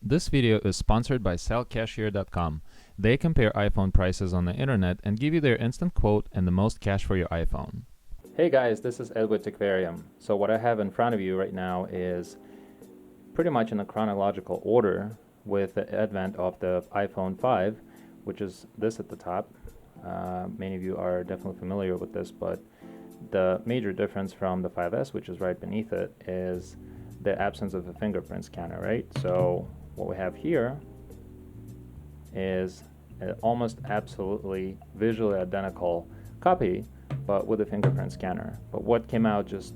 This video is sponsored by Cashier.com. They compare iPhone prices on the internet and give you their instant quote and the most cash for your iPhone. Hey guys, this is Ed with Techvarium. So what I have in front of you right now is pretty much in a chronological order with the advent of the iPhone 5, which is this at the top. Many of you are definitely familiar with this, but the major difference from the 5S, which is right beneath it, is the absence of a fingerprint scanner, right? So what we have here is an almost absolutely visually identical copy, but with a fingerprint scanner. But what came out just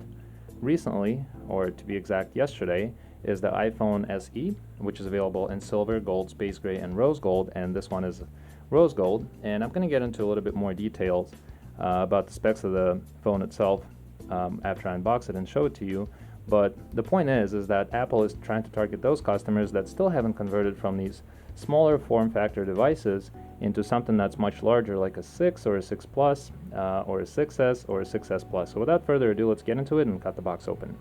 recently, or to be exact yesterday, is the iPhone SE, which is available in silver, gold, space gray, and rose gold, and this one is rose gold. And I'm going to get into a little bit more details about the specs of the phone itself after I unbox it and show it to you. But the point is that Apple is trying to target those customers that still haven't converted from these smaller form factor devices into something that's much larger, like a 6 or a 6 Plus or a 6S or a 6S Plus. So without further ado, let's get into it and cut the box open.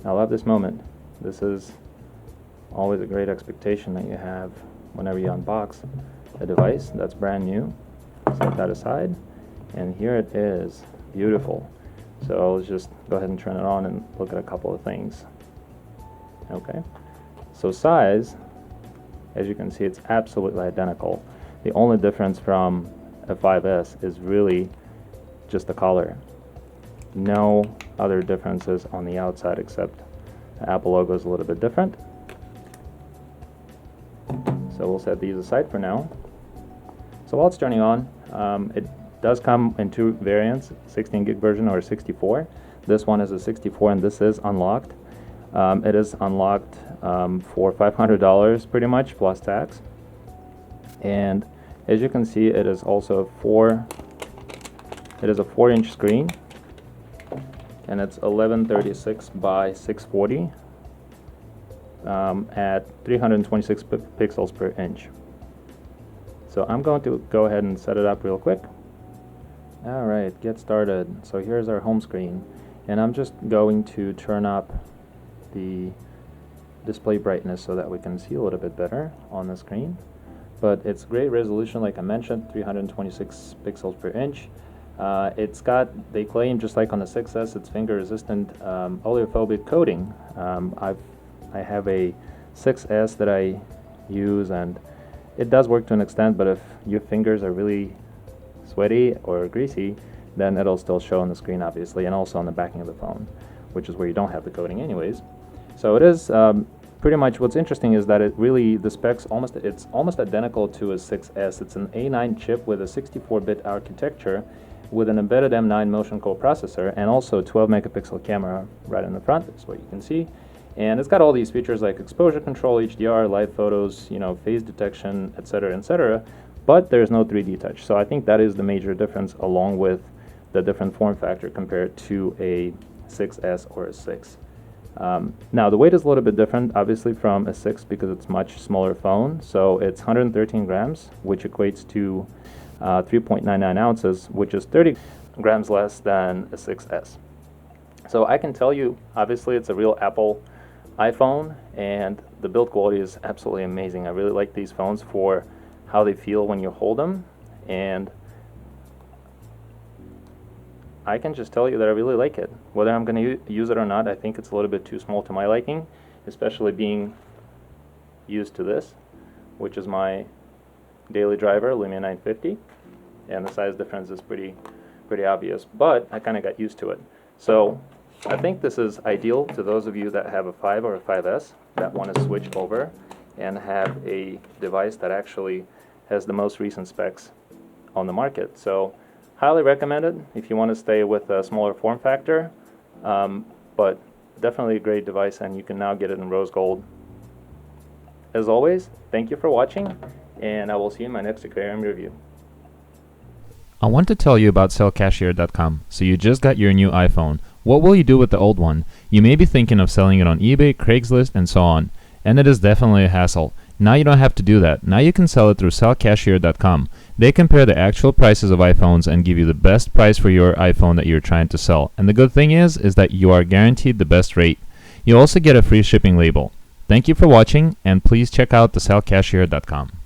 I love this moment. This is always a great expectation that you have whenever you unbox a device that's brand new. Set that aside, and here it is, beautiful. So let's just go ahead and turn it on and look at a couple of things. Okay, so size, as you can see, it's absolutely identical. The only difference from a 5S is really just the color. No other differences on the outside except the Apple logo is a little bit different. So we'll set these aside for now. So while it's turning on, it does come in two variants, 16 gig version or 64. This one is a 64 and this is unlocked. It is unlocked for $500 pretty much plus tax. And as you can see, it is also a 4-inch screen. And it's 1136 by 640 at 326 pixels per inch. So I'm going to go ahead and set it up real quick. All right, get started. So here's our home screen, and I'm just going to turn up the display brightness so that we can see a little bit better on the screen. But it's great resolution, like I mentioned, 326 pixels per inch. It's got, they claim, just like on the 6S, it's finger-resistant oleophobic coating. I have a 6S that I use, and it does work to an extent, but if your fingers are really sweaty or greasy, then it'll still show on the screen, obviously, and also on the backing of the phone, which is where you don't have the coating anyways. So it is pretty much, what's interesting is that it really, the specs, it's almost identical to a 6S. It's an A9 chip with a 64-bit architecture, with an embedded M9 motion coprocessor and also a 12 megapixel camera right in the front. That's what you can see. And it's got all these features like exposure control, HDR, live photos, phase detection, etc., but there's no 3D touch. So I think that is the major difference, along with the different form factor compared to a 6S or a 6. Now the weight is a little bit different, obviously, from a 6 because it's much smaller phone. So it's 113 grams, which equates to 3.99 ounces, which is 30 grams less than a 6S. So I can tell you, obviously, it's a real Apple iPhone, and the build quality is absolutely amazing. I really like these phones for how they feel when you hold them, and I can just tell you that I really like it. Whether I'm going to use it or not, I think it's a little bit too small to my liking, especially being used to this, which is my daily driver, Lumia 950, and the size difference is pretty obvious, but I kind of got used to it. So I think this is ideal to those of you that have a 5 or a 5S that want to switch over and have a device that actually has the most recent specs on the market. So highly recommended if you want to stay with a smaller form factor, but definitely a great device, and you can now get it in rose gold. As always, thank you for watching, and I will see you in my next aquarium review. I want to tell you about sellcashier.com. So you just got your new iPhone. What will you do with the old one? You may be thinking of selling it on eBay, Craigslist, and so on. And it is definitely a hassle. Now you don't have to do that. Now you can sell it through sellcashier.com. They compare the actual prices of iPhones and give you the best price for your iPhone that you're trying to sell. And the good thing is that you are guaranteed the best rate. You'll also get a free shipping label. Thank you for watching, and please check out the sellcashier.com.